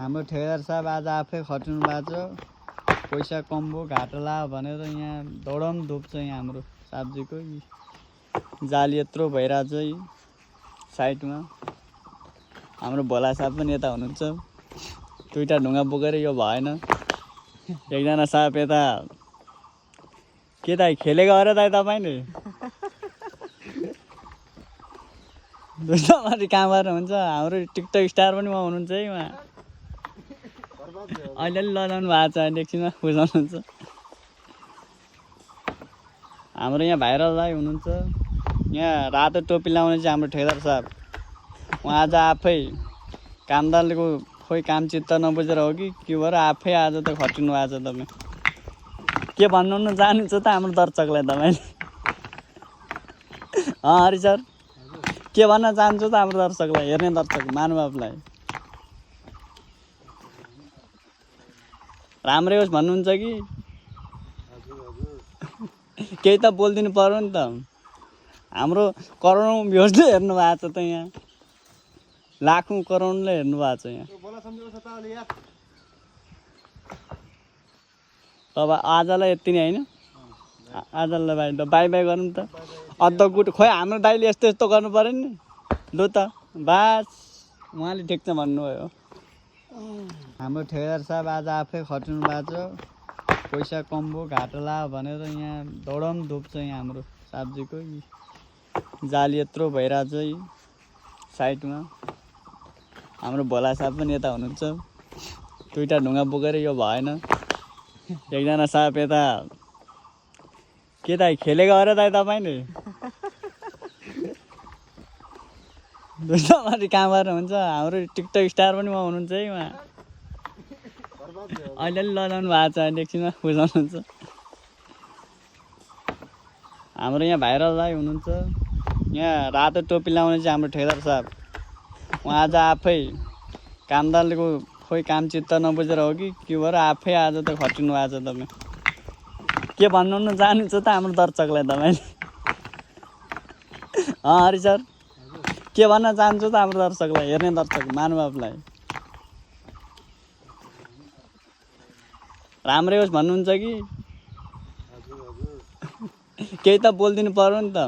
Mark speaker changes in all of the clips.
Speaker 1: हाम्रो ठेकेदार साहब आज आफै खट्नु भएको छ। पैसा कम भयो घाटा लाग्यो भनेर यहाँ दौडम धुप्छ। यहाँ हाम्रो सब्जीको जाली यत्रो भइरहेछ साइडमा। हाम्रो भोला साहब पनि यता हुनुहुन्छ। दुईटा ढुङ्गा बोकेर यो भएन। एकजना साहब यता के त खेलेको अरे त तपाईँले दुईटा माथि काम गरेर हुन्छ। हाम्रो टिकटक स्टार पनि उहाँ हुनुहुन्छ है। उहाँ अलिअलि लजाउनु भएको छ। एकछिनमा बुझाउनुहुन्छ। हाम्रो यहाँ भाइरल दाइ हुनुहुन्छ। यहाँ रातो टोपी लाउने चाहिँ हाम्रो ठेकेदार साहब। उहाँ आज आफै कामदारको खोइ काम चित्त नबुझेर हो कि के भएर आफै आज त खटिनु भएको छ। तपाईँ के भन्नुहुन्न जानुहुन्छ त हाम्रो दर्शकलाई तपाईँले? हरि सर के भन्न चाहन्छु त हाम्रो दर्शकलाई, हेर्ने दर्शक महानुभावलाई? राम्रै होस् भन्नुहुन्छ कि केही त बोलिदिनु पर्यो नि त। हाम्रो करोडौँ भ्युजले हेर्नु भएको छ त यहाँ, लाखौँ करोडले हेर्नु भएको छ यहाँ। अब आजलाई यति नै होइन। आजलाई बाई बाई बाई गरौँ त। अद्ध गुट खोइ हाम्रो दाइले यस्तो यस्तो गर्नु पऱ्यो नि। लु त बास उहाँले ठिक छ भन्नुभयो। हाम्रो ठेकेदार साहब आज आफै खट्नु भएको छ। पैसा कम भयो घाटा लाग्यो भनेर यहाँ दौडम धुप्छ। यहाँ हाम्रो सब्जीको जाली यत्रो भइरहेछ साइडमा। हाम्रो भोला साहब पनि यता हुनुहुन्छ। दुईटा ढुङ्गा बोकेर यो भएन। एकजना साहब यता के त खेलेको अरे त तपाईँले दुईटा माथि काम गरेर हुन्छ। हाम्रो टिकटक स्टार पनि उहाँ हुनुहुन्छ है। उहाँ अलिअलि लजाउनु भएको छ। एकछिनमा बुझाउनुहुन्छ। हाम्रो यहाँ भाइरल दाइ हुनुहुन्छ। यहाँ रातो टोपी लाउने चाहिँ हाम्रो ठेकेदार साहब। उहाँ आज आफै कामदारको खोइ काम चित्त नबुझेर हो कि के भएर आफै आज त खटिनु भएको छ। तपाईँ के भन्नुहुन्न जानुहुन्छ त हाम्रो दर्शकलाई तपाईँले? हरि सर के भन्न चाहन्छु त हाम्रो दर्शकलाई, हेर्ने दर्शक महानुभावलाई? राम्रै होस् भन्नुहुन्छ कि केही त बोलिदिनु पर्यो नि त।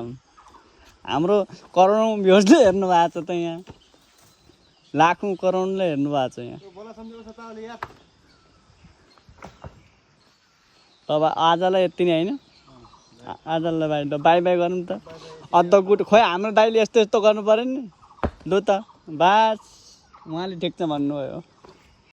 Speaker 1: हाम्रो करोडौँ भ्युजले हेर्नु भएको छ त यहाँ, लाखौँ करोडले हेर्नु भएको छ यहाँ। अब आजलाई यति नै होइन। आजलाई बाई बाई गरौँ त। अद्ध गुट खोइ हाम्रो दाइले यस्तो यस्तो गर्नु पऱ्यो नि। लु त बास उहाँले ठिक छ भन्नुभयो।